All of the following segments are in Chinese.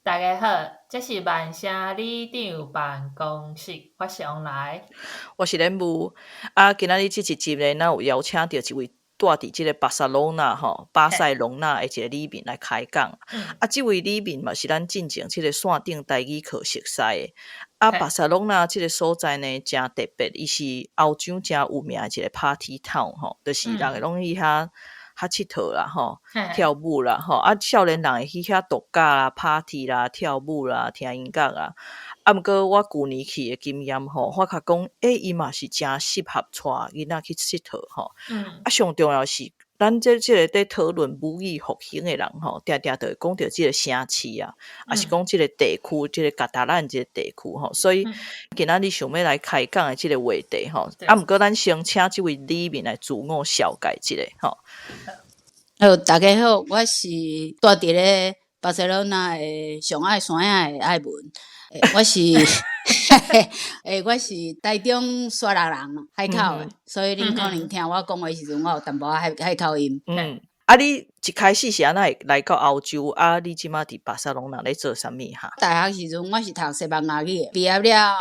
大家好，这是万城里长办公室，我是王来，我是莲雾。今仔日这一集呢，咱有邀请到一位住伫即个巴塞隆纳巴塞隆纳的一个里面来开讲。这位里面嘛是咱进前即个线顶台语课熟悉的。巴塞隆纳这个所在呢，真特别，伊是欧洲真有名的一个 party town 就是人会拢去遐佚佗啦跳舞啦少年人会去遐度假啦、party 啦、跳舞啦、听音乐啦。毋过我旧年去的经验我较讲，伊嘛是真适合带囡仔去佚佗上重要是，咱这个在讨论母语复兴的人定定就会讲到这个城市也是讲这个地区，这个加达兰这个地区所以今仔日想要来开讲的这个话题毋过咱先请这位里面来自我绍介一下大家好，我是住伫咧巴塞罗那的上爱山仔的艾文。我是我是台中沙拉人，海口的，所以恁可能听我讲话时阵，我有淡薄仔海口音。你一开始是安怎来到欧洲你即马伫巴塞隆纳咧做啥物大学时阵我是读西班牙语的，毕业了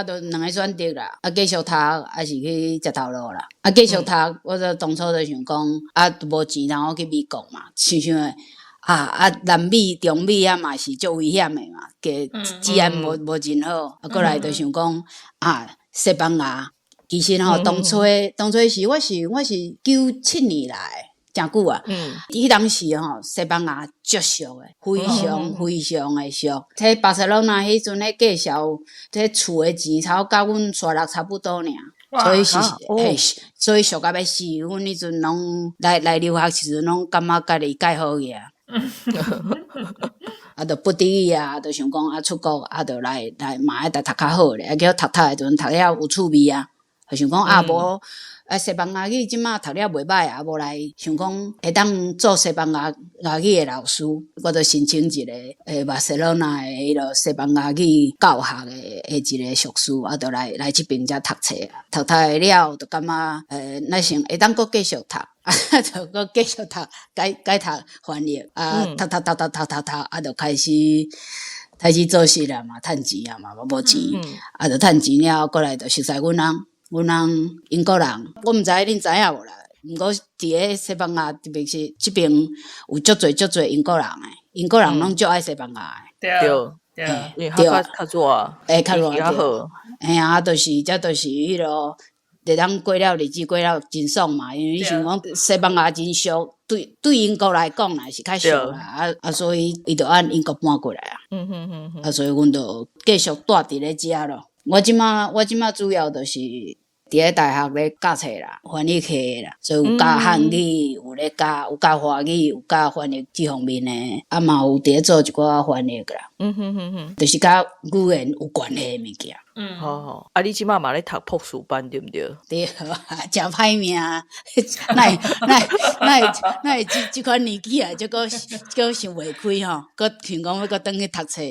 就两个选择啦，继续读还是去食头路啦。继续读，我就当初就想讲都无钱，然后去美国嘛，想的。南美、中美嘛是足危险的嘛，治安无真好。过来就想讲西班牙，其实当初是我是97年来，真久啊。迄当时西班牙足俗的，非常的俗。迄巴塞罗那迄阵咧介绍，迄厝的钱差甲阮沙拉差不多尔。所以所以俗到要死。阮迄阵拢来留学时阵，拢感觉家己介好个就不得已就想讲出国就来嘛爱读较好咧，叫读的阵读了有趣味就想讲无西班牙语即马读了袂歹无来想讲会当做西班牙语的老师，我就申请一个巴塞罗那的迄落西班牙语教学的一个硕士就来这边才读册读了就感觉咱先会当佫继续读就佫继续读改读翻译读就开始做事啦嘛，趁钱嘛，无钱就趁钱了，过来就熟悉阮翁英国人，我毋知恁知影无啦。毋过伫咧西班牙，特别是即边有足侪英国人英国人拢足爱西班牙对，因为较热较热好。就是迄落，会当过了日子过了真爽嘛。因为想讲西班牙真俗，对英国来讲啦是较俗啦所以伊就按英国搬过来所以阮就继续住伫咧遮咯。我即马主要就是伫咧大学咧教册啦，翻译课啦，所以有教汉语，有咧教华语，有教翻译这方面的，嘛有伫咧做一寡翻译啦。就是甲语言有关系的物件。好，你即马嘛咧读博士班对毋对？对真歹命，哪会即款年纪啊，佫想袂开佫想讲要佫转去读册。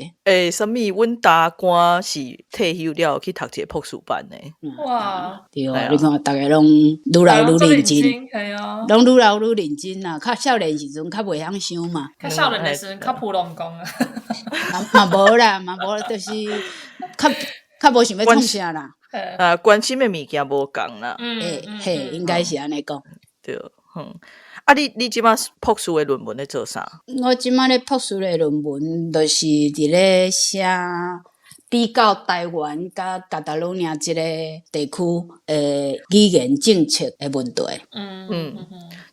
啥物？阮大官是退休了去读一个博士班呢。哇！对你看大家拢愈来愈认真，拢愈来愈认真啦。较少年时阵较袂晓想嘛，较少年的时阵较普通讲嘛无啦，就是较无想要创啥啦。关心的物件无共啦。应该是安尼讲。对，你即马博士的论文咧做啥？我即马咧博士的论文，就是伫咧写比较台湾甲加达罗尼亚即个地区语言政策的问题。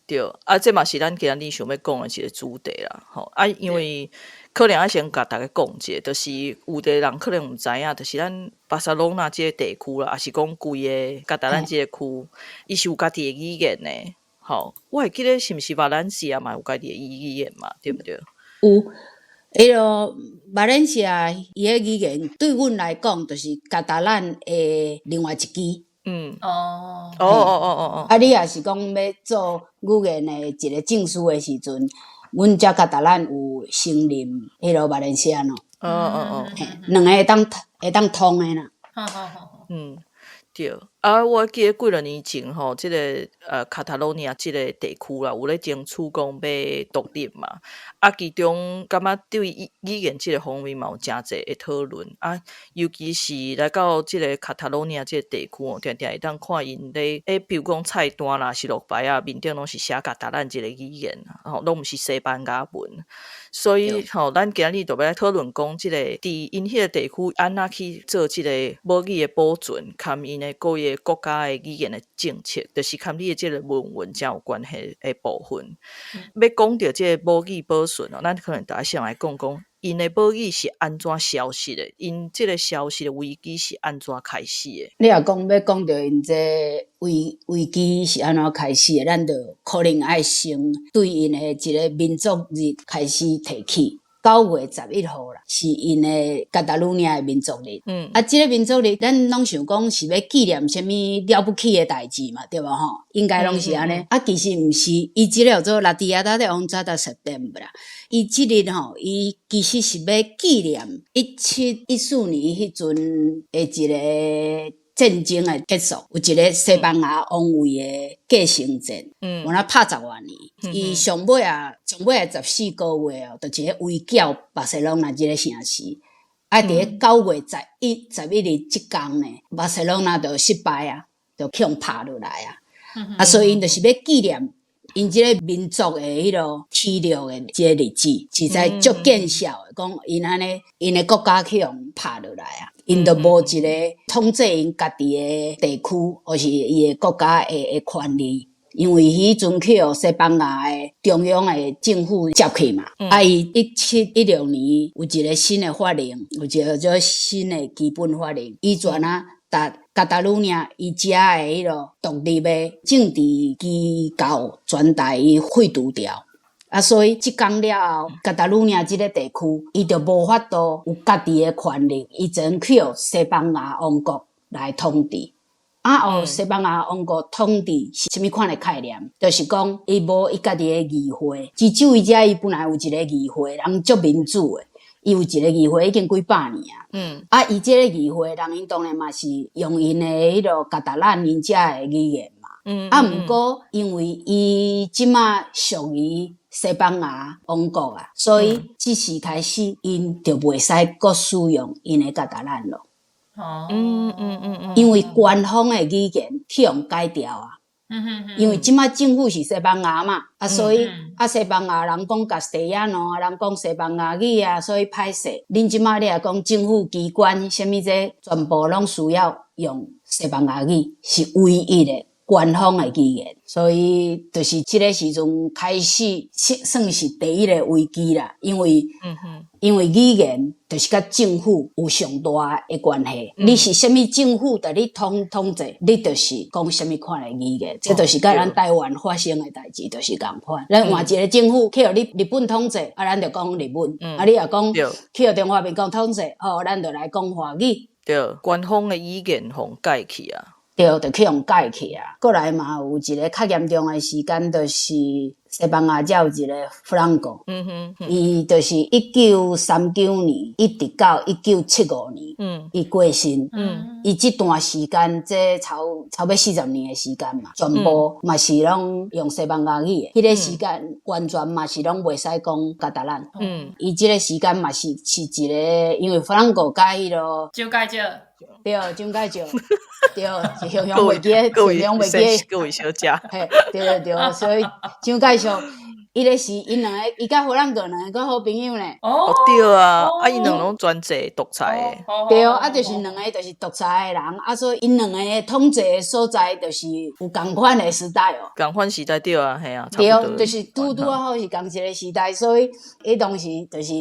对，这嘛是咱今日想要讲的一个主题啦。因为可能先甲大家讲者，就是有的人可能毋知影，就是咱巴塞隆纳即个地区啦，也是讲规个加达兰即个区，伊是有家己的语言呢。我会记得是毋是瓦兰西亚嘛有家己的语言嘛，对毋对？有，迄落瓦兰西亚伊的语言对阮来讲，就是加达兰的另外一支。你也是讲要做语言的一个证书的时阵，阮遮加达兰有承认迄落瓦兰西亚两个会当通的啦。对，啊，我记得几多年前吼，即、个卡塔罗尼亚即个地区啦，有咧争取讲要独立嘛。啊，其中感觉对语言即个方面嘛有诚济的讨论啊，尤其是来到即个卡塔罗尼亚即个地区哦，定定会当看因咧，比如讲菜单啦、是落牌啊，面顶拢是写卡塔兰即个语言，吼，拢毋是西班牙文。所以吼，咱今日就要来讨论讲，即个伫因迄个地区安怎去做即个母语的保存，含因的各个国家的语言的政策，就是含你的即个文才有关系的部分。要讲到即个母语保存哦，咱可能大家先来讲讲，因的母语是安怎消失的？因即个消失的危机是安怎开始的？你若讲要讲到因这危机是安怎开始的，咱就可能爱先对因的一个民族日开始提起。9月11号啦，是因的加达鲁尼亚的民族日。即个民族日，咱拢想讲是要纪念什么了不起的代志嘛，对无吼？应该拢是安尼。其实毋是，伊即个叫做拉蒂亚达的王扎达 September 啦。伊即日吼，伊其实是要纪念1714年迄阵的一个战争的结束，有一个西班牙王位的继承战，有那拍10万年。伊上尾14个月哦，就一个围剿巴塞隆纳即个城市。伫咧9月11日即天呢，巴塞隆纳就失败啊，就强拍落来啊。所以因就是要纪念因即个民族的迄落起落的即个日子，实在足见效的。讲因安尼，因的国家去用拍落来啊。因就无一个统治因家己的地区，或是伊的国家的权利，因为迄阵去互西班牙的中央的政府接去嘛。伊1716年有一个新的法令，有一个叫做新的基本法令，伊全把加达鲁尼亚伊遮的迄落独立的政治机构全台伊废除掉。所以即天了后，加达鲁尼亚即个地区，伊就无法度有家己的权利，伊只能去互西班牙王国来统治。西班牙王国统治是啥物款的概念？就是讲，伊无伊家己的议会，至少伊遮伊本来有一个议会，人足民主的，伊有一个议会已经几百年啊。伊即个议会，人因当然嘛是用因的迄落加达兰因遮的语言嘛。毋过因为伊即马属于西班牙王国啊，所以即时开始，因就袂使阁使用因的加达兰咯。因为官方的语言去用改掉啊。因为即马政府是西班牙嘛，所以西班牙人讲加斯蒂亚诺，人讲西班牙语啊，所以歹势。恁即马你若讲政府机关啥物这全部拢需要用西班牙语，是唯一的官方的语言，所以就是即个时阵开始算是第一个危机啦。因为语言就是甲政府有上大的关系。你是啥物政府在你统治，你就是讲啥物款的语言，这就是甲咱台湾发生的代志，就是共款。咱换一个政府去互你日本统治，咱就讲日文；你若讲去互中华民国统治，咱就来讲华语。对，官方的语言互改去啊。对，就去用改去啊。过来嘛，有一个较严重的时间，就是西班牙才有一个弗朗哥。伊就是1939年一直到1975年，伊过身。伊这段时间，这超要40年的时间嘛，全部嘛是拢用西班牙语的。迄个时间完全嘛是拢袂使讲加达兰。伊这个时间嘛是一个，因为弗朗哥甲迄落蒋介石。对，蒋介石，对，是形容袂记，形容袂记，各位小姐，嘿，对，所以蒋介石，伊咧是因两个，伊甲弗朗哥两个好朋友呢。对啊，因两个拢专制独裁的。对，就是两个就是独裁的人，所以因两个统治的所在就是有共款的时代哦。共款时代对啊，嘿啊，对，就是拄好是同一个时代，所以伊当时就是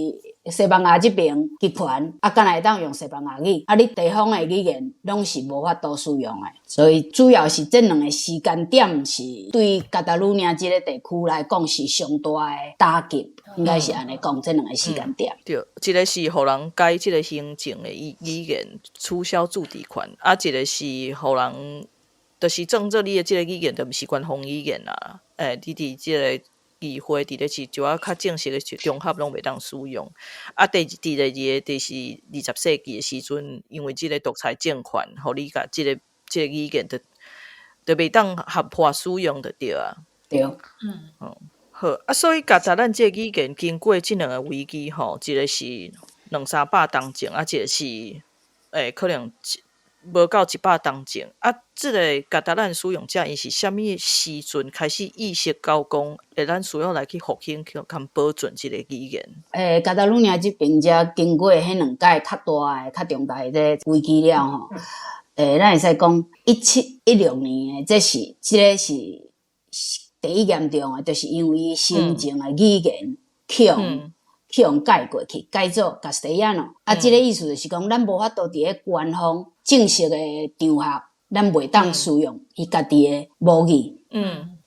西班牙这边集权，敢若会当用西班牙语，你地方的语言拢是无法度使用的，所以主要是这两个时间点是对加达鲁尼亚这个地区来讲是上大的打击，应该是安尼讲，这两个时间点。对，一个是互人改这个行政的语言，取消驻地权，一个是互人，就是证做你的这个语言，就不是官方语言啦。你伫这个议会伫咧是就较正式的场合拢袂当使用。第二个就是20世纪的时阵，因为即个独裁政权，互你甲即个这个语言就袂当合法使用就对啊。对，好啊，所以甲咱这个语言经过这两个危机吼，一个是200-300年前，啊，一个是可能无到100年前。啊，这个甲咱使用者，伊是啥物时阵开始意识到讲，咱需要来去复兴、去保存这个语言？加达鲁尼亚这边才经过迄两届较大诶、较重大诶这危机了吼。咱会使讲1716年诶，这个是第一严重诶，就是因为先前诶语言去用改过去，改做甲西安咯。啊，这个意思就是讲，咱无法度伫咧官方正式诶场合，咱袂当使用伊家己诶母语。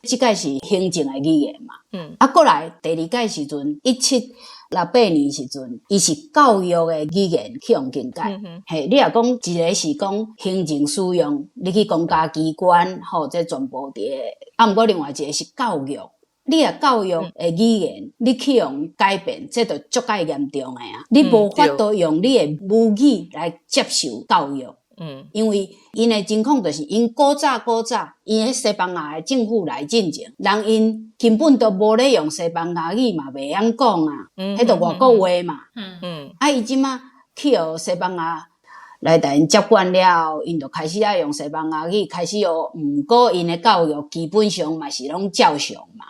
即届是行政诶语言嘛。啊，过来第二届时阵，1768年时阵，伊是教育诶语言去用更改。嘿，你若讲一个是讲行政使用，你去公家机关吼，这全部伫咧。啊，毋过另外一个是教育，你若教育诶语言，你去用改变，这就足介严重诶啊！你无法度用你诶母语来接受教育。因为因诶情况就是因古早，因迄西班牙诶政府来进前，人因根本都无咧用西班牙语嘛，袂晓讲啊，迄就外国话嘛。啊，伊即马去互西班牙来甲因接管了，因就开始爱用西班牙语，开始学。毋过因诶教育基本上嘛是拢照上嘛，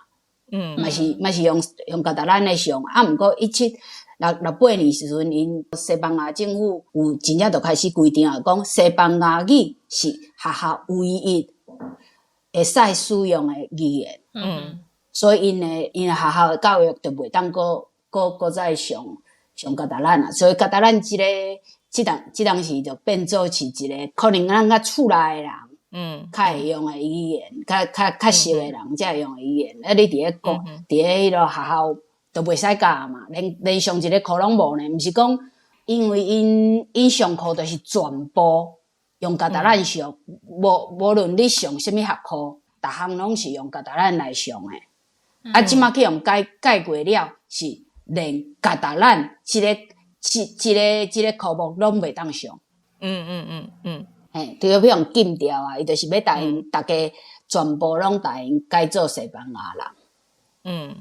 嘛是用甲咱诶上。啊，毋过1768年时阵，因西班牙政府有真正就开始规定啊，讲西班牙语是学校唯一会使使用诶语言。所以因诶学校诶教育就袂当搁再上甲咱啊。所以甲咱即当时就变做是一个可能咱较厝内诶人，较会用诶语言，较熟诶人才会用诶语言。啊，你伫咧讲，伫咧迄个学校。都袂使教嘛，连上一个课拢无呢。毋是讲，因为因上课就是全部用甲达兰上，无论你上什么学科，逐项拢是用甲达兰来上诶。啊，即马去用改过了，是连甲达兰即个科目拢袂当上。嘿，就要用禁掉啊！伊就是要大家全部拢改做西班牙人。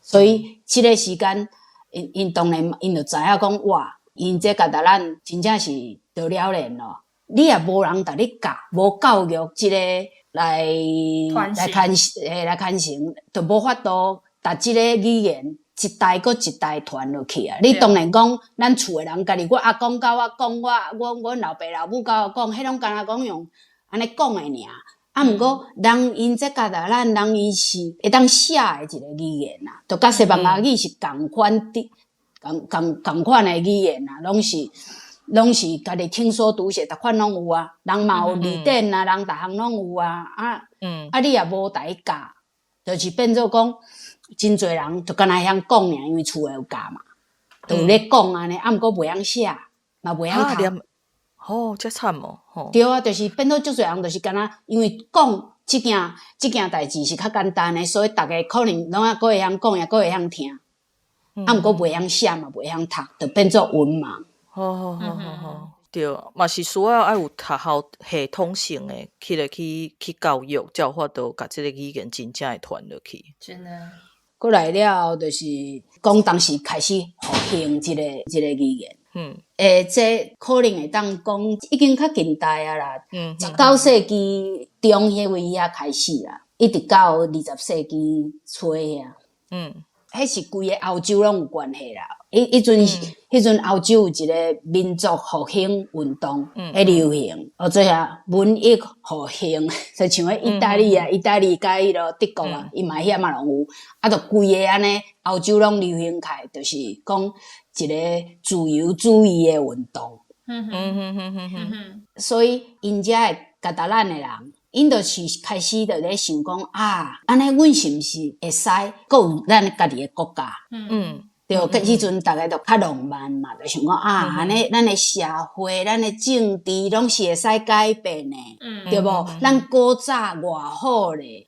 所以即个时间，因当然因就知影讲，哇，因这甲达咱真正是得了然咯。你也无人甲你教，无教育即个来传承，就无法度把即个语言一代搁一代传落去啊。你当然讲，咱厝诶人家己，我阿公甲我讲，阮老爸老母甲我讲，迄拢敢若讲用安尼讲诶尔。啊，毋过人因这甲达咱人因是会当写诶一个语言啊，就甲西班牙语是共款诶语言啊，拢是家己听说读写，逐款拢有啊。人嘛有字典啊，人逐项拢有啊。你也无甲伊教，就是变做讲真侪人就敢若晓讲尔，因为厝诶有教嘛，就有咧讲安尼。啊，毋过袂晓写，嘛袂晓读。遮惨哦！对啊，就是变做足侪人，就是敢若因为讲即件代志是较简单诶，所以逐个可能拢还会晓讲，也会晓听。啊，毋过袂晓写嘛，袂晓读，就变做文盲。好，对，嘛是需要爱有学校系统性诶，去教育，才有法度甲即个语言真正会传落去。真的。过来了，就是讲当时开始复兴即个语言。这可能会当讲已经较近代啊啦，19世纪中迄位遐开始啦，一直到20世纪初遐。迄是规个欧洲拢有关系啦。迄阵欧洲有一个民族复兴运动喺流行，做下文艺复兴，就像迄意大利甲迄个德国啊，伊嘛遐嘛拢有，啊，就规个安尼欧洲拢流行起来，就是讲一个自由主义的运动。所以因遮的甲达兰的人，因就是开始就咧想讲啊，安尼阮是毋是会使阁有咱家己的国家？对，迄阵大家都较浪漫嘛，就想讲啊，安尼咱的社会、咱的政治拢是会使改变的，对无？咱古早偌好咧，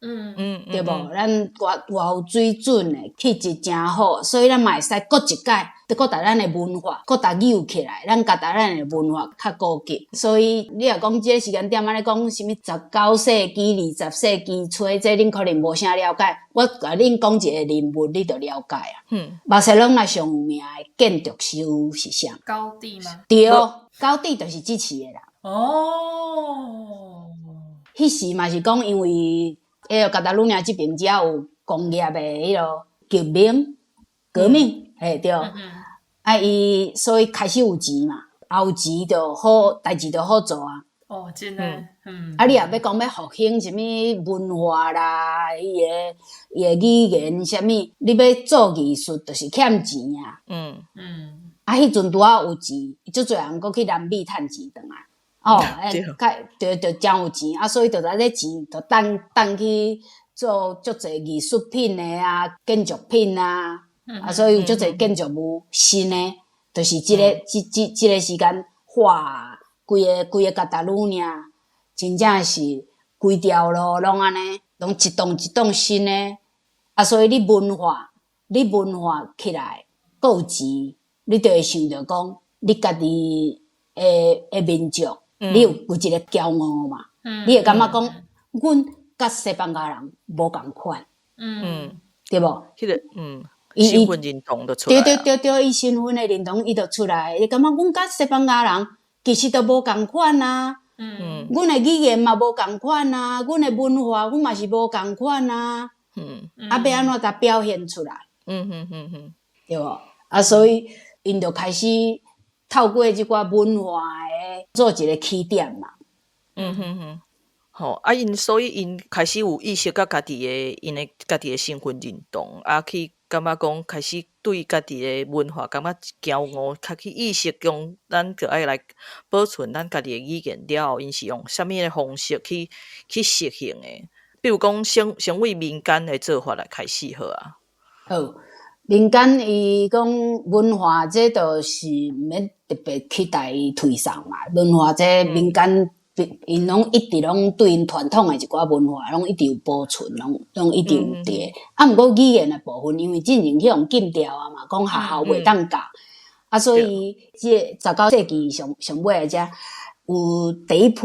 对无？咱偌有水准咧，气质真好，所以咱嘛会使过一届，搁达咱的文化，搁达有起来，咱甲达咱的文化较高级。所以你若讲即个时间点安尼讲，什物19世纪、20世纪初，这恁可能无啥了解。我甲恁讲一个人物，你就了解啊。巴塞隆那上有名的建筑师是啥？高地吗？对，高地就是即市的啦。哦，迄时嘛是讲，因为加达鲁亚即边只有工业的迄落革命，嘿对。伊所以开始有钱嘛，有钱就好，代志就好做啊。哦，真诶，你若要讲要复兴什物文化啦，伊个语言什物，你要做艺术，就是欠钱啊。迄阵拄仔有钱，足侪人搁去南美趁钱转来。就真有钱啊，所以就在这钱就等去做足侪艺术品的啊，建筑品啊，所以有足侪建筑物新的，就是即个时间画规个加达鲁亚，真正是规条路拢安尼，拢一栋一栋新的啊，所以你文化起来，够有钱，你就会想着讲，你家己的民族。你有一个骄傲嘛？你会感觉讲，阮甲西班牙人无共款，对无？迄个身份认同就出来。对，伊身份的认同伊就出来。伊感觉阮甲西班牙人其实都无共款啊。阮的语言嘛无共款啊，阮的文化阮嘛是无共款啊。要安怎才表现出来？对无？所以因就开始透过即寡文化的做一个起点嘛。所以因开始有意识到家己的家己的身份认同，去感觉讲开始对家己的文化感觉骄傲，较去意识讲咱就爱来保存咱家己的语言了后，因是用啥物的方式去实行的？比如讲先为民间的做法来开始好啊。好。民间伊讲文化，这就是毋免特别去带伊推送嘛。文化这民间，因拢一直拢对因传统的一寡文化，拢一直有保存，拢一直有伫。毋过语言的部分，因为进行去用禁掉啊嘛，讲学校袂当教，所以即19世纪上尾遮有第一批，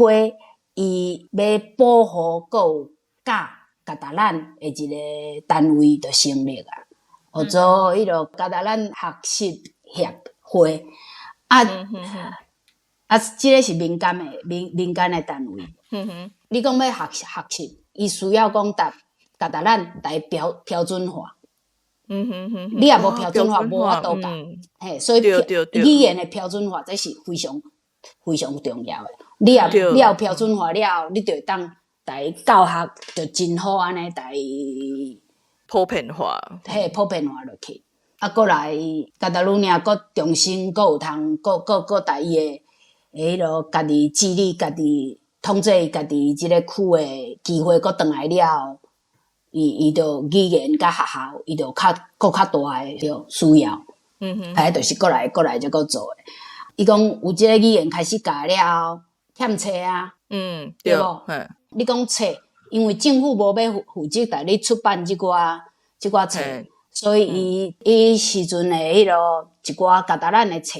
伊要保护个教加达兰的一个单位就成立啊。叫做迄落加达兰学习协会即个是民间的单位。你讲要学习，伊需要讲加达兰来标准化。你也无标准化，无法度教。所以语言的标准化，这是非常非常重要的。你有标准化了后，你就会当来教学就真好安尼来。普遍化，普遍化落去，过来加达鲁亚，搁重新搁有通，搁带伊的迄落家己治理、家己统制家己即个区的机会，搁转来了，伊就语言甲学校，伊就较大的就需要，就是过来才搁做的。伊讲有即个语言开始教了，欠册啊，对无？你讲册。因为政府无要负责带你出版即寡册，所以伊时阵的迄落一寡加达兰的册，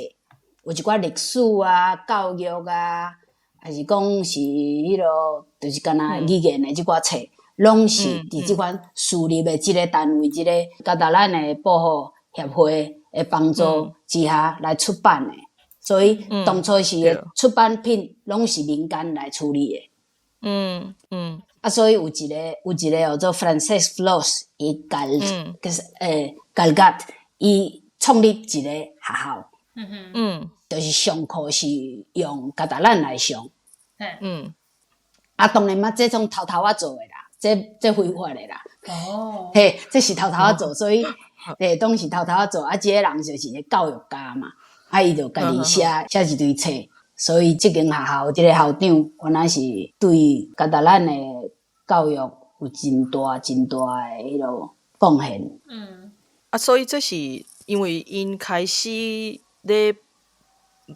有一寡历史啊、教育啊，还是讲是迄落，就是敢若语言的即寡册，拢是伫即款树立的即个单位，即个加达兰的保护协会的帮助之下来出版的，所以当初是出版品拢是民间来处理的。所以有一个叫做 Frances Floss 伊Galgat 伊创立一个学校，就是上课是用加达兰来上，当然嘛，这种偷偷做的啦，这非法的啦，这是偷偷做，所以当时偷偷做，这个人就是个教育家嘛，伊就家己写一堆册。所以这间学校这个校长原来是对加达兰的教育有真大的迄落贡献。所以这是因为因开始咧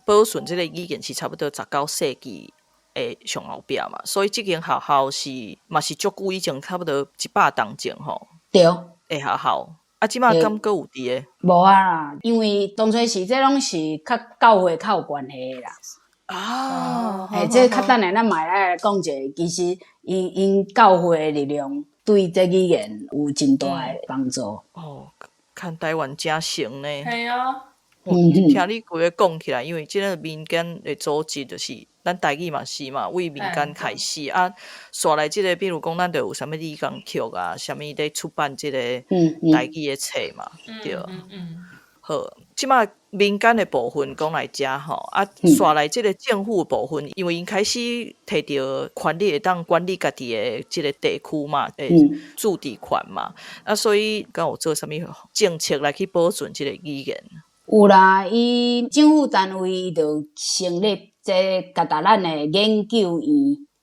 保存这个语言是差不多19世纪的上后壁嘛，所以这间学校嘛是足久以前，差不多100年前吼。对。的学校即马敢搁有伫诶？无啊啦，因为当初是这拢是较教会较有关系啦。这较等下咱嘛来讲一下，其实因教会的力量对这语言有真大的帮助。看台湾真成呢。系啊。听你规个讲起来，因为即个民间的组织就是咱台语嘛是嘛，为民间开始刷来即个，比如讲咱就有啥物理工曲啊，啥物咧出版即个台语的册嘛，对。好，即马民间的部分讲来遮吼，刷来即个政府的部分，因为因开始摕到权力会当管理家己的即个地区嘛，驻地权嘛，所以敢有做啥物政策来去保存即个语言？有啦，伊政府单位伊就成立这甲达咱的研究院，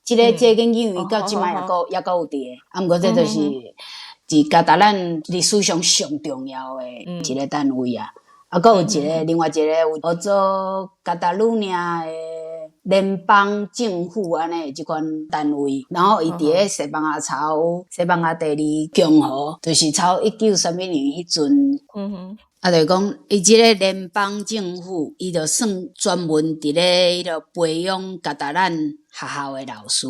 这研究院到即摆也阁有伫毋过这就是伫甲达咱历史上上重要的一个单位啊。阁有另外一个有叫做加达鲁尼亚的联邦政府安尼即款单位，然后伊伫咧西班牙朝西班牙第2共和，就是朝1930年迄阵。就是讲，伊即个联邦政府，伊就算专门伫咧迄个培养加达咱学校的老师。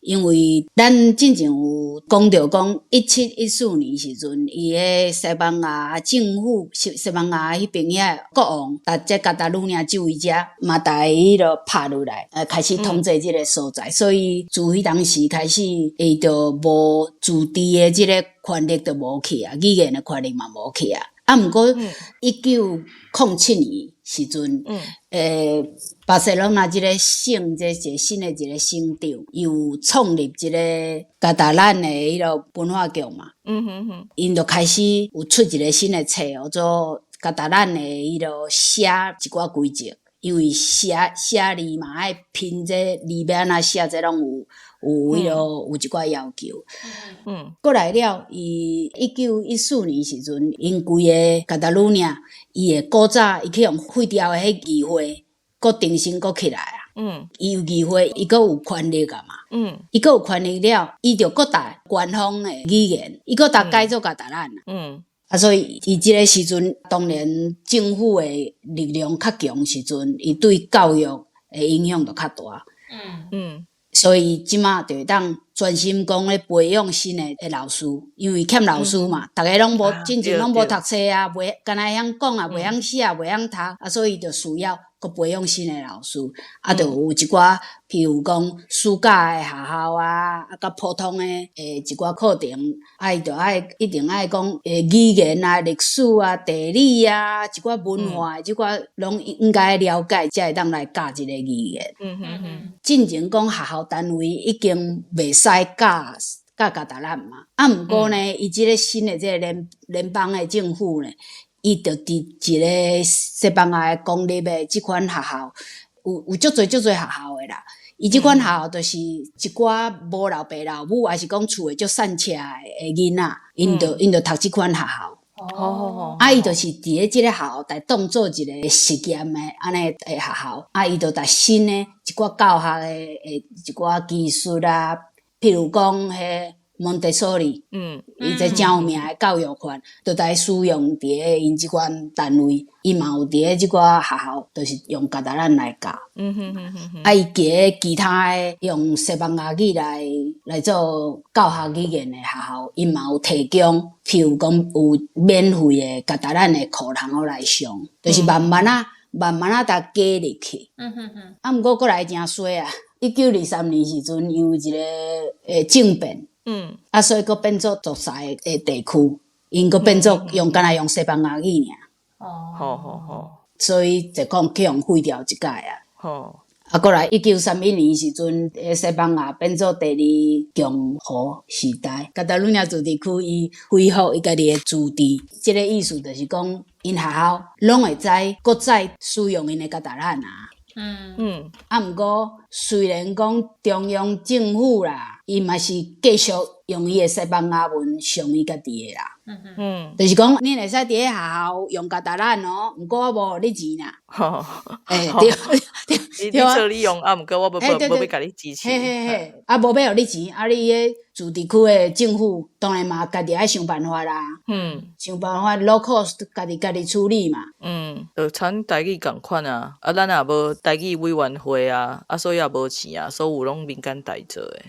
因为咱之前有讲到讲，1714年时阵，伊个西班牙政府、西班牙迄边遐国王，把这加达鲁尼亚这位遮嘛，大迄个拍落来，开始统治即个所在。所以自迄当时开始，伊就无自治的即个权力就无去啊，语言的权力嘛无去啊。毋过1907年时阵，巴塞隆纳即个省，这一个新的一个省长，又创立一个加达兰的迄个文化局嘛。因就开始有出一个新的册，叫做加达兰的迄个写一寡规则，因为写字嘛爱拼这字要安怎写，这拢有迄个有一寡要求。过来了，伊1914年时阵，因规个加达鲁尼亚，伊的古早伊去用废掉的迄议会，搁重新搁起来啊。伊有议会，伊搁有权力啊嘛。伊搁有权力了，伊就搁搭官方的语言，伊搁搭改做加达兰啊。所以伊即个时阵，当然政府的力量较强时阵，伊对教育的影响就较大。所以即马就会当专心讲咧培养新的老师，因为欠老师嘛，逐个拢无进前拢无读册啊，袂敢若会晓讲啊，袂晓写，袂晓读啊，所以就需要搁培养新的老师，就有一寡，譬如讲暑假的学校啊，甲普通的一寡课程，伊就一定爱讲语言啊、历史啊、地理啊，一寡文化即寡拢应该了解，才会当来教一个语言。进前讲学校单位已经袂使教加达兰嘛，毋过呢，伊即个新的即个联邦的政府呢。伊就伫一个西班牙的公立的即款学校，有足侪学校的啦。伊即款学校就是一寡无老爸老母，还是讲厝诶足善车的囡仔，因就读即款学校。伊就是伫咧即个学校来当做一个实验的安尼诶学校。伊就带新的一寡教学的一寡技术啊，譬如讲迄。蒙特梭利，伊这真有名的教育法，就来使用伫咧因即款单位，伊嘛有伫咧即寡学校，就是用加达兰来教。伊其他的用西班牙语来做教学语言的学校，伊嘛有提供，譬如讲有免费的加达兰的课通好来上，就是慢慢啊，甲加入去。毋过过来真衰啊！1923年时阵有一个政变。所以佫变做独裁的地区，因佫变做敢若用西班牙语尔。所以就讲去用废掉一届啊。过来1931年时阵，西班牙变做第2共和时代，加达鲁尼亚自治区伊恢复伊家己的自治。即个意思就是讲，因学校拢会佫再使用因的加达兰啊。毋过虽然讲中央政府啦，伊嘛是继续用伊的西班牙文上伊家己的啦。就是讲恁会使伫咧学校用家达兰哦，毋过我无互你钱啦。对你做你用啊，毋过我无要甲你支持。嘿，啊无要互你钱，啊你迄自治区的政府当然嘛，家己爱想办法啦。想办法 low cost 家己处理嘛。就像台语共款啊，咱也无台语委员会啊，所以也无钱啊，所有拢民间代做诶。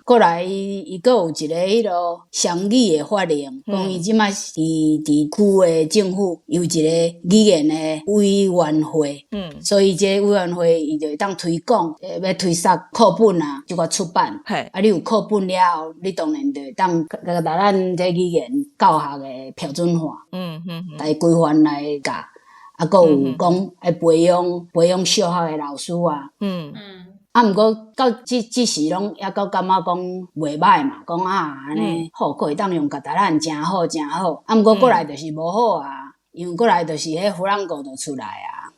过来伊阁有一个迄落双语的法令，讲伊即摆是地区的政府有一个语言的委员会。所以这委员会伊就会当推广，要推销课本啊，就个出版。啊，你有课本了后，你当然就会当甲咱这语言教学的标准化。来规范来教。啊，阁有讲会培养小学的老师啊。啊，毋过到即时拢抑阁感觉讲袂歹嘛，讲安尼好，可会当用家达兰诚好诚好。啊，毋过过来就是无好啊，因为过来就是迄弗朗哥就出来啊。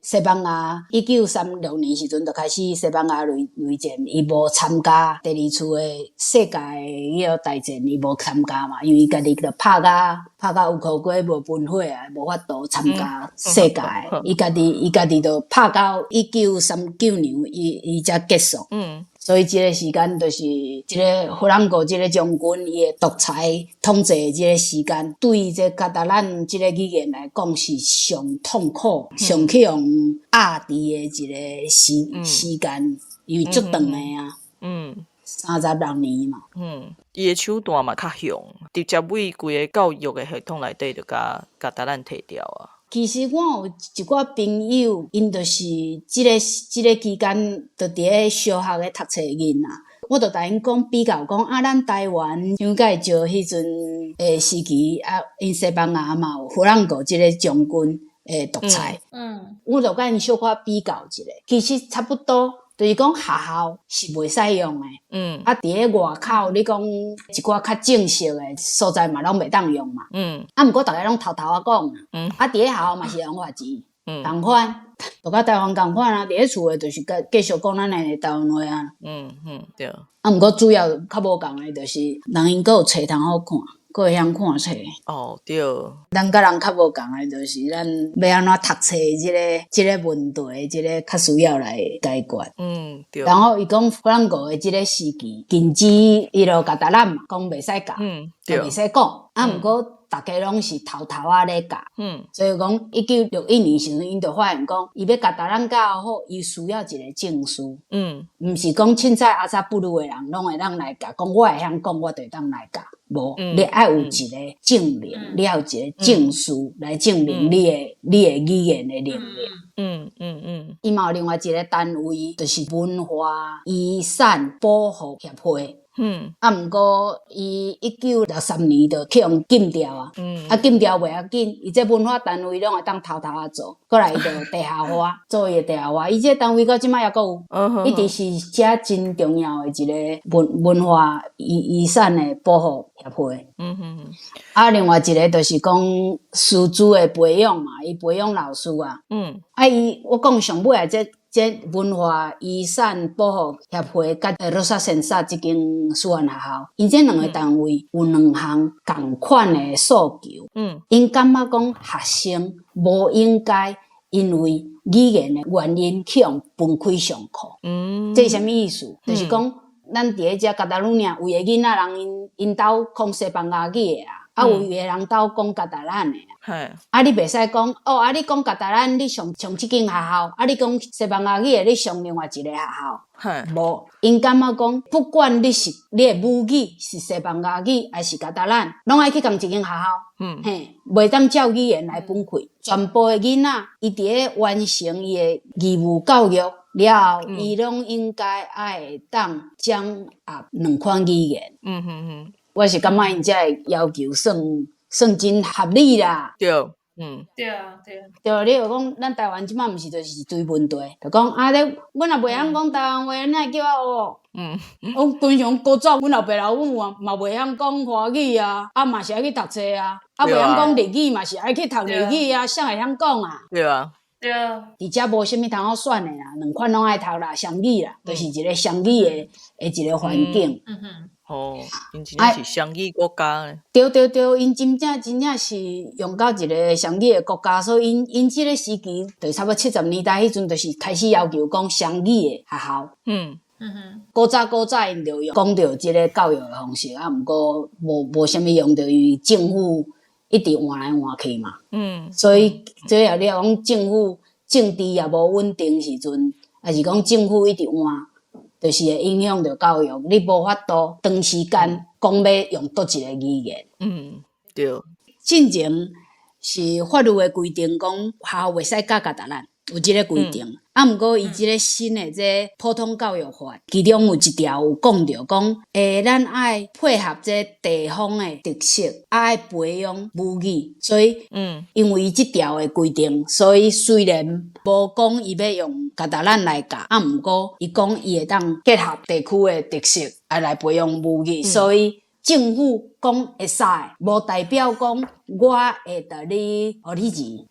西班牙1936年时阵就开始西班牙内战，伊无参加第二次的世界迄个大战，伊无参加嘛，因为伊家己就拍到有苦瓜无分火啊，无法度参加世界。伊家己就拍到1939年，伊才结束。所以即个时间就是即个弗朗哥即个将军伊的独裁统治的即个时间，对这加达兰即个语言来讲是上痛苦、上去用压制的一个时间，因为足长的啊。36年嘛。伊的手段嘛较凶，直接为规个教育的系统内底就甲达兰摕掉啊。其实我有一寡朋友，因就是即个期间，就伫咧小学咧读册囡仔，我就甲因讲比较讲啊，咱台湾像介照迄阵诶时期啊，因西班牙嘛有弗朗哥即个将军诶独裁，我就甲因小可比较一下，其实差不多。就是讲学校是袂使用诶，啊，伫咧外口，你讲一寡较正式诶所在嘛，拢袂当用嘛，啊，毋过逐个拢偷偷啊讲，啊，伫咧学校嘛是用花钱，同款，就甲台湾同款啊，伫咧厝诶就是继续讲咱诶台湾话啊，对，啊，毋过主要较无共诶，就是人因阁有册通好看。佫会晓看册对，咱甲人较无共诶，就是咱要安怎读册即个问题，即个较需要来解决。对。然后伊讲弗朗哥诶即个时期，禁止伊就加达兰嘛，讲袂使教，就袂使讲。啊，毋过大家拢是偷偷啊咧教。所以讲1961年时阵，因就发现讲，伊要加达兰教好，伊需要一个证书。毋是讲凊彩阿萨布鲁诶人拢会当来教，讲我会晓讲，我就当来教。无，你爱有一个证明，你要有一个证书来证明你的语言的能力。伊嘛有另外一个单位，就是文化遗产保护协会。啊，毋过伊1963年就去用禁掉啊，啊禁掉袂要紧，伊这文化单位拢会当偷偷啊做，过来伊就地下化，做伊的地下化，伊这单位到即摆还阁有，一直是遮真重要的一个文化遗产的保护协会。啊，另外一个就是讲师资的培养嘛，伊培养老师啊。啊，我讲上尾啊这文化遗产保护协会甲罗萨先萨即间私案学校，因这两个单位有两项共款的诉求。因感觉讲学生无应该因为语言的原因去用分开上课。这是啥物意思？就是讲咱伫咧遮加达鲁亚有诶囡仔人因兜讲西班牙语的啊，有诶人兜讲加达兰的啊，你袂使讲啊，你讲加达兰，你上即间学校，啊，你讲西班牙语的，你上另外一个学校，无，因感觉讲，不管你诶母语是西班牙语还是加达兰，拢爱去共一间学校，袂当照语言来分开，全部诶囡仔，伊伫咧完成伊诶义务教育了后，伊拢应该爱当掌握两款语言。我是感觉因遮个要求算真合理啦。对，对啊。对，你就讲咱台湾即摆毋是就是一堆问题，就讲啊，阮也袂晓讲台湾话，你若叫我学。我平常古早，阮老爸老母嘛袂晓讲华语啊，嘛是爱去读册啊，袂晓讲日语嘛是爱去读日语啊，啥会晓讲啊？对啊。伫遮无啥物通好选的啦，两款拢爱读啦，双语啦，就是一个双语的一个环境。因真正是双语国家诶。对，因真正是用到一个双语诶国家，所以因即个时期，就差不多70年代迄阵，就是开始要求讲双语诶学校。古早因就用讲到即个教育诶方式，毋过无啥物用到，因为政府一直换来换去嘛。所以即也了讲政府政治也无稳定时阵，也是讲政府一直换。就是会影响到教育，你无法度长时间讲要用倒一个语言。对。进前是法律的规定，讲学校袂使教达兰，有即个规定。毋过伊即个新的这普通教育法，其中有一条有讲到讲，咱爱配合这地方的特色，爱培养母语，所以因为即条的规定，所以虽然无讲伊要用加达兰来教，毋过伊讲伊会当结合地区的特色，来培养母语，所以政府讲会使，无代表讲我会甲你互你钱。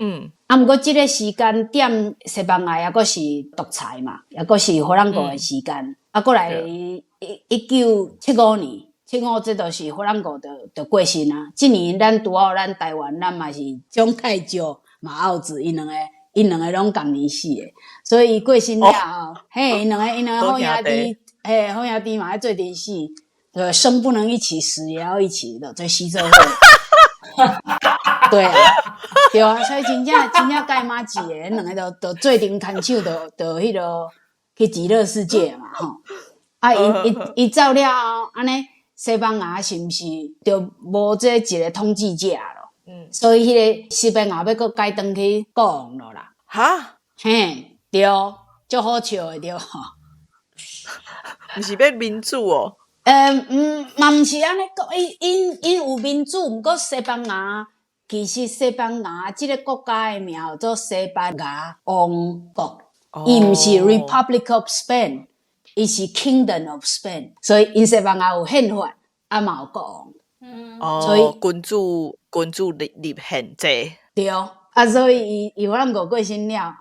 毋过即个时间点，西班牙抑阁是独裁嘛，抑阁是法兰国的时间，过来1975年，75这就是法兰国的过身啊。即年咱拄好咱台湾，咱嘛是蒋介石、马奥子，因两个拢同年死的，所以伊过身了后，因两个好兄弟，好兄弟嘛爱做阵死，生不能一起，死也要一起的，做死做伙。对啊，对啊，所以真正该马子诶，两个都做阵牵手，都迄落去极乐世界嘛吼。伊走了后，安尼西班牙是毋是就无这一个统治者咯？所以迄个西班牙要搁改转去国王咯啦。哈？嘿，对，足好笑诶，对吼。毋是要民主哦？嘛毋是安尼讲，因有民主，毋过西班牙其实西班牙即个国家诶名叫做西班牙王国，伊毋是 Republic of Spain， 伊是 Kingdom of Spain， 所以因西班牙有宪法，嘛有国王。所以君主立宪制。对，所以伊法兰国过身了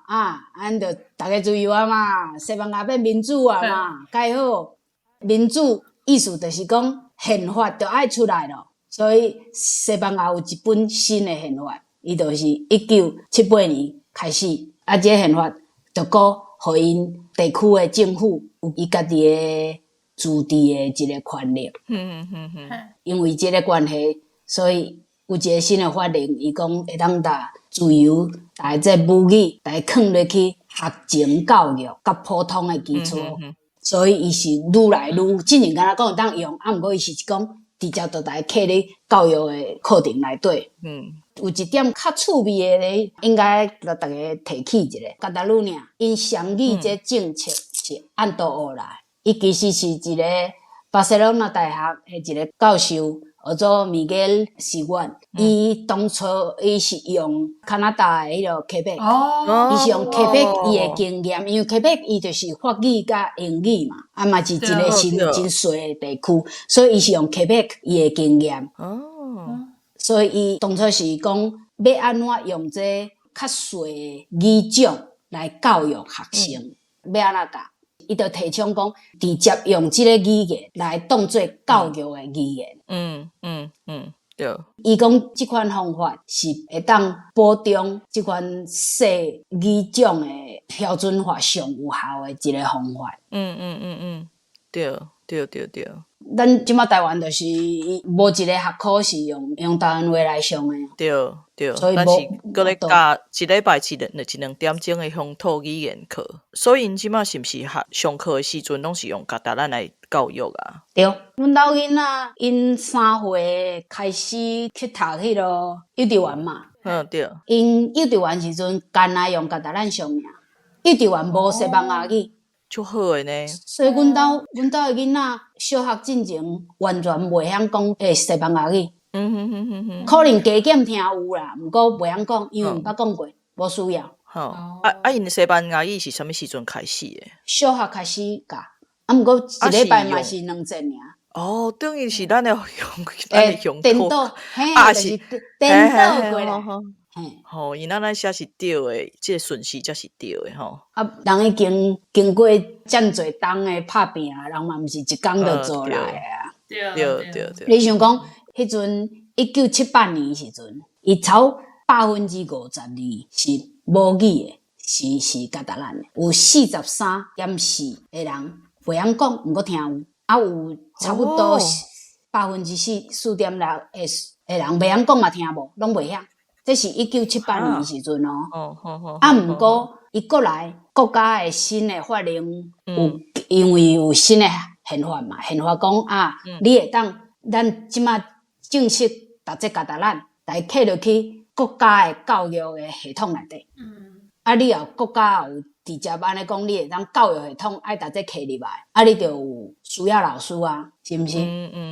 咱就大家自由嘛，西班牙变民主嘛，介好民主。意思就是讲，宪法就爱出来了，所以西班牙有一本新的宪法，伊就是1978年开始，这个宪法就互因地区的政府有伊家己的自治的一个权利。因为这个关系，所以有一个新的法令，伊讲会当自由，这母语，放入去学前教育甲普通的基础。所以伊是愈来愈，之前敢若讲会当用，毋过伊是讲直接就来刻咧教育的课程内底。有一点较趣味的咧，应该甲大家提起一下。加达鲁尼亚因双语这政策是按倒学来，伊其实是一个巴塞罗那大学的一个教授，叫做米格尔西万。伊当初伊是用加拿大的迄个魁北克，伊是用魁北克伊的经验，因为魁北克伊就是法语甲英语嘛，嘛是一个真细的地区，所以伊是用魁北克伊的经验。所以伊当初是讲要安怎用这较细的语种来教育学生，要安怎教？伊就提倡讲，直接用这个语言来当做教育的语言。对。伊讲这款方法是会当保障这款细语种的标准化上有效的一个方法。对。咱即马台湾就是无一个学科是用台湾话来上的。对，所以咱是搁咧教一礼拜一两点钟的乡土语言课，所以因即马是毋是上课的时阵拢是用加达兰来教育啊？对，阮兜囡仔因3岁开始去读迄落幼稚园嘛。对。因幼稚园时阵，干那用加达兰上尔，幼稚园无西班牙语。足好诶呢。所以阮兜的囡仔小学进前完全袂晓讲西班牙语。可能加减听有啦，毋过袂晓讲，因为毋捌讲过，无需要。因西班牙语是啥物时阵开始诶？小学开始教，毋过一礼拜嘛是2节尔。等于是咱的用颠倒，就是颠倒过来。因咱写是对诶，这个顺序才是对诶吼。人已经过遮侪冬诶拍拼，人嘛毋是一工就做来啊。对，你想讲，迄阵1978年时阵，伊超52%是母语的，是加达兰的，有43.4%的人袂晓讲，毋过听有，啊有差不多4.6%的人袂晓讲嘛听无，拢袂晓。这是1978年时阵哦。啊，毋过伊国来国家的新的法令有，因为有新的宪法嘛，宪法讲啊，你会当咱即马正式读这加达兰，来刻入去国家的教育的系统内底。啊，你有国家有直接安尼讲，你会当教育系统爱读这刻入来，啊，你就有需要老师啊，是毋是？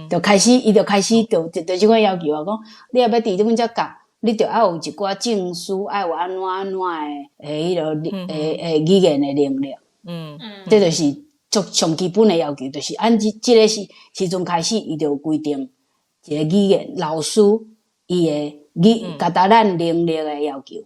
就开始，伊就开始就即款要求啊，讲你若要伫即本遮教，你就要有一寡证书，爱有安怎的迄个语言的能力。这就是足上基本的要求，就是按即个时阵开始，伊就规定一个语言老师伊的加达兰能力的要求。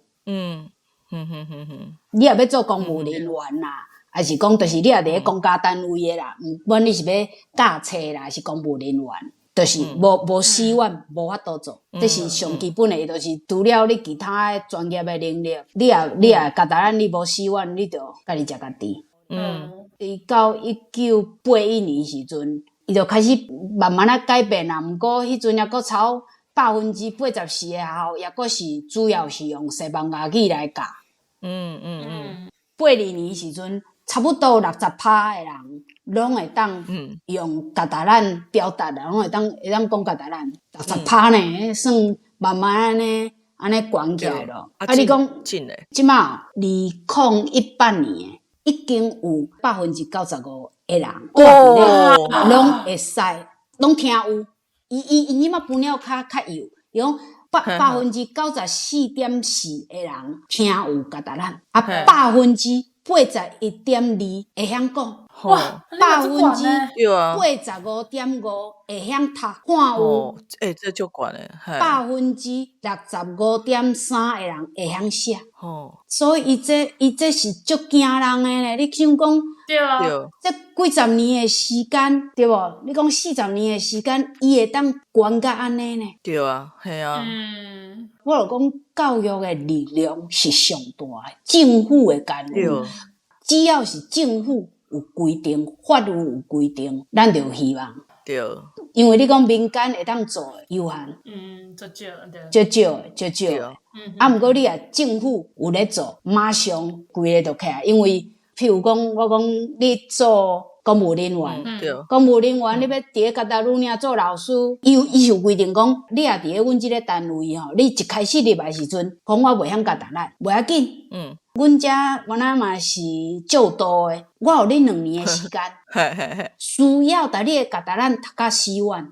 你若要做公务人员啦，还是讲，就是你若伫咧公家单位的啦，毋管你是要教册啦，还是公务人员，就是无师院无法度做，这是上基本的，就是除了你其他的专业的能力，你若加达兰你无师院，你就家己食家己。伊到1981年时阵，伊就开始慢慢啊改变啦。毋过迄阵抑阁超84%的学校，抑阁是主要是用西班牙语来教。82年时阵，差不多60%的人拢会当用加达兰表达啦，拢会当讲加达兰。60%呢，算慢慢安尼悬起来咯。啊，你讲即马2018年。已经有95%的人，拢会使，拢听有。伊即马分了较幼，伊讲94.4%的人听有加达兰，啊81.2%会晓讲。哇85.5%会晓读看有。这足悬诶65.3%的人会晓写。所以伊这是足惊人诶咧！你想讲，对，这几十年诶时间，对无？你讲40年诶时间，伊会当悬甲安尼呢？对啊，系啊。我就讲教育诶力量是上大诶，政府诶干预，只要是政府有规定，法律有规定，咱就有希望。对，因为你讲民间会当做诶有限，足少诶。啊，毋过你啊，政府有咧做，马上规个就起来。因为譬如讲，我讲你做公务人员，公务人员你要伫咧加达鲁尼做老师，伊有规定讲，你啊伫咧阮即个单位吼，你一开始入来时阵，讲我袂晓加达兰，袂要紧。阮遮原来嘛是就读诶，我有你2年诶时间，需要带你加达兰读到4院。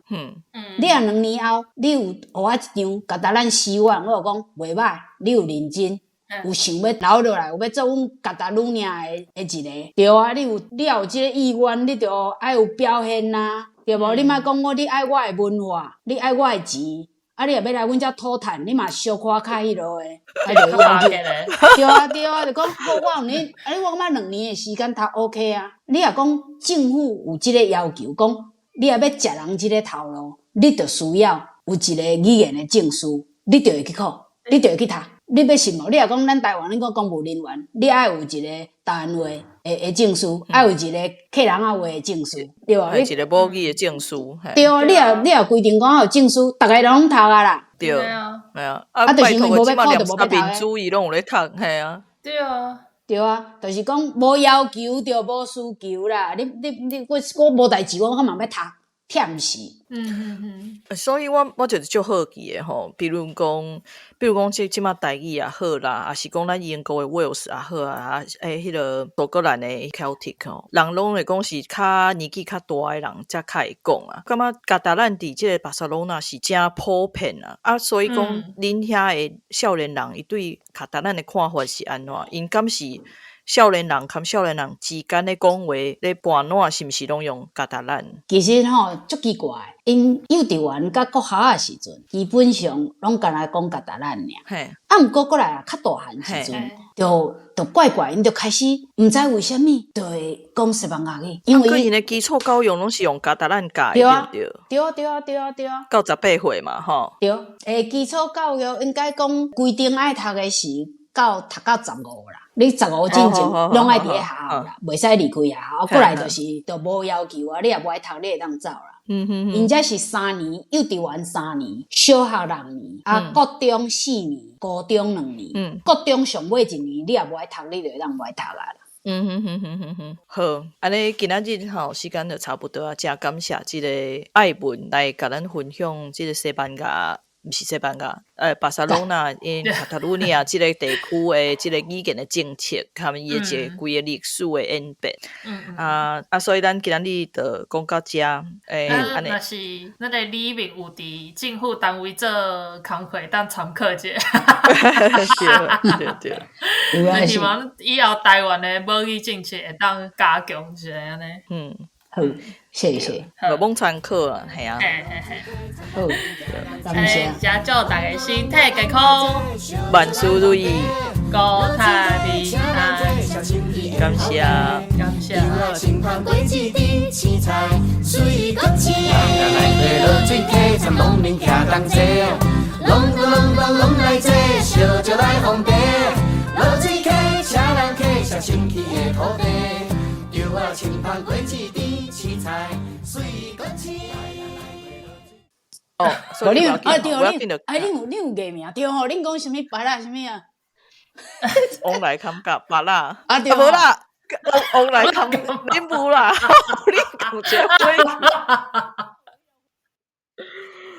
你啊2年后，你有互我一张加达兰4院，我就讲袂歹，你有认真，有想要留落来，有要做阮加达鲁尼诶一个。对啊，你有即个意愿，你就爱有表现啦，对无？你莫讲你爱我诶文化，你爱我诶钱。啊，你若要来阮遮讨趁，你嘛小可较迄落诶，啊就要求。对啊，就讲好，我有年，我感觉2年诶时间读 OK 啊。你若讲政府有即个要求，讲你若要食人即个头路，你就需要有一个语言诶证书，你就会去考，你就会去读。你要信无？你若讲咱台湾，你讲公务人员，你爱有一个单位诶证书，爱有一个客人话诶证书，对无？一个母语诶证书。对啊，你若规定讲有证书，逐个拢读啊啦。对啊，啊，就是因为无要考，就无要读民主伊拢有咧读，系啊。对啊，就是讲无要求就无需求啦。你我无代志，我干嘛要读？忝死。所以我就是足好奇诶吼，比如讲即马台语也好啦，也是讲咱英国诶 Wales 也好啊，迄个苏格兰诶 Celtic 吼，人拢会讲是较年纪较大诶人才较会讲啊。感觉加达兰伫即个巴塞罗那是真普遍啊，所以讲恁遐诶少年人伊对加达兰诶看法是安怎？因敢是少年人跟少年人之间咧讲话咧盘烂是毋是拢用加达兰？其实吼足奇怪，因幼稚园甲国校诶时阵，基本上拢干来讲加达兰尔。嘿，毋过过来较大汉时阵，就怪怪，因就开始毋知为虾米，就会讲西班牙语，因为因的基础教育拢是用加达兰教，对啊，对不对？对啊，到18岁嘛，吼。对，基础教育应该讲规定爱读诶是读到15啦。你15进前拢爱伫咧学校啦，袂使离开学校。过来就是无要求啊，你也无爱读，你会当走啦。因这是3年，幼稚园3年，小学6年，国中4年，高中2年，国中上尾1年，你也无爱读，你就会当无爱读啊啦。好，安尼今仔日吼时间就差不多啊，真感谢即个艾文来甲咱分享即个西班牙。毋是西班牙，巴塞隆纳因卡塔卢尼亚即个地区的即个语言的政策，他们伊个规个历史的演变。所以咱今仔日就讲到遮。安尼。若是咱个李明有伫政府单位做工课，当参考者。对。希望以后台湾的母语政策会当加强一下安尼。好，谢谢。无罔参考啊，系啊。好，感谢。也祝大家身体健康，万事如意，高泰平安。感谢。情况过一阵青菜，水果青。来回落水溪，参农民骑同齐哦，拢来坐，烧酒来烘茶。落水溪，车人客，写生气的土地。稻啊青芳过一阵青菜，水果青。所以你你有艺名对吼？恁讲什么白啦什么啊？往来感觉白啦，对无啦，往来感觉恁无啦，你讲这话。